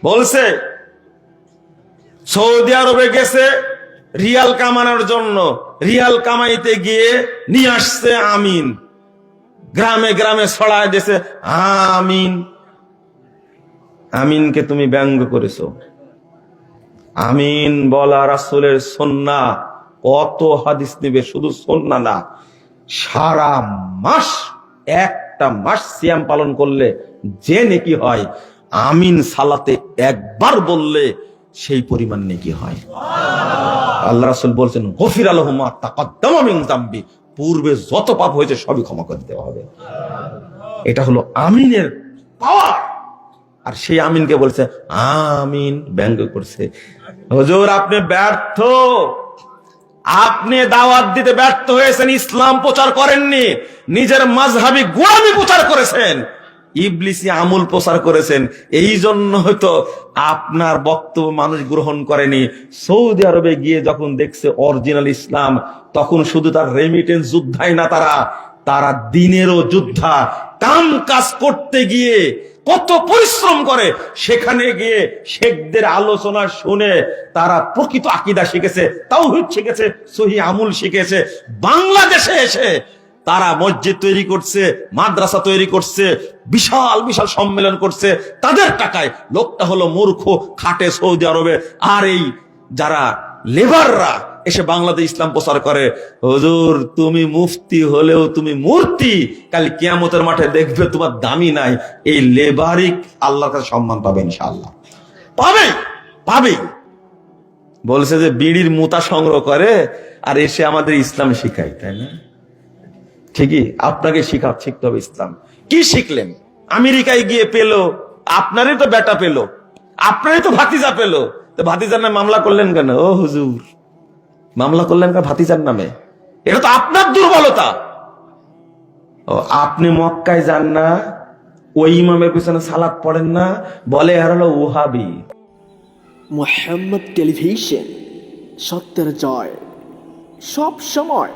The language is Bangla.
বলছে সৌদি আরবে গেছে রিয়াল কামানোর জন্য, রিয়াল কামাইতে গিয়ে নিয়ে আসছে আমিন, গ্রামে গ্রামে ছড়ায় দিয়েছে আমিন। আমিনকে তুমি ব্যঙ্গ করেছো। আমিন বলা রাসূলের সুন্নাহ। কত হাদিস নেবে, শুধু সুন্নাহ না, সারা মাস, একটা মাস সিয়াম পালন করলে যে নেকি হয়, আমিন সালাতে একবার বললে সেই পরিমাণ নেকি হয়। আল্লাহ রাসূল বলছেন গফির লাহু মা তাকাদ্দামা মিন যামবি, পূর্বে যত পাপ হয়েছে সবই ক্ষমা করে দেওয়া হবে। এটা হলো আমিনের পাওয়ার। আর সেই আমিনকে বলছে আমিন, ব্যঙ্গ করছে। হুজুর আপনি ব্যর্থ, আপনি দাওয়াত দিতে ব্যর্থ হয়েছেন, ইসলাম প্রচার করেননি, নিজের মাযহাবী গোলামি প্রচার করেছেন, ইবলিসি আমল প্রচার করেছেন। এই জন্য হয়তো আপনার বক্তব্য মানুষ গ্রহণ করেনি। সৌদি আরবে গিয়ে যখন দেখছে অরিজিনাল ইসলাম, তখন শুধু তার রেমিটেন্স যোদ্ধাই না, তারা দিনেরও যোদ্ধা। কাম কাজ করতে গিয়ে কত পরিশ্রম করে, সেখানে গিয়ে শেখদের আলোচনা শুনে তারা প্রকৃত আকীদা শিখেছে, তাওহীদ শিখেছে, সহিহ আমল শিখেছে। বাংলাদেশে এসে তারা মসজিদ তৈরি করছে, মাদ্রাসা তৈরি করছে, বিশাল বিশাল সম্মেলন করছে তাদের টাকায়। লোকটা হলো মূর্খ, খাটে সৌদি আরবে। আর এই যারা লেবাররা এসে বাংলাদেশ ইসলাম প্রচার করে। হুজুর তুমি মুফতি হলেও তুমি মূর্তি, কাল কিয়ামতের মাঠে দেখবে তোমার দামি নাই। এই লেবারই আল্লাহর কাছে সম্মান পাবে, ইনশাআল্লাহ পাবে, পাবে। বলছে যে বিড়ির মুতা সংগ্রহ করে আর এসে আমাদের ইসলাম শিখায়, তাই না? ঠিকই, আপনাকে শিখতে হবে ইসলাম। কি শিখলেন? আমেরিকায় গিয়ে পেলো, আপনারই তো বেটা পেলো, আপনারই তো ভাতিজা পেলো, তো ভাতিজার নামে মামলা করলেন কেন? ও হুজুর, মামলা করলেন কেন ভাতিজার নামে? এটা তো আপনার দুর্বলতা। ও আপনি মক্কায় যান না, ওই ইমামের পিছনে সালাত পড়েন না, বলে আর হলো ওহাবি। মোহাম্মদ টেলিভিশন, সত্যের জয় সব সময়।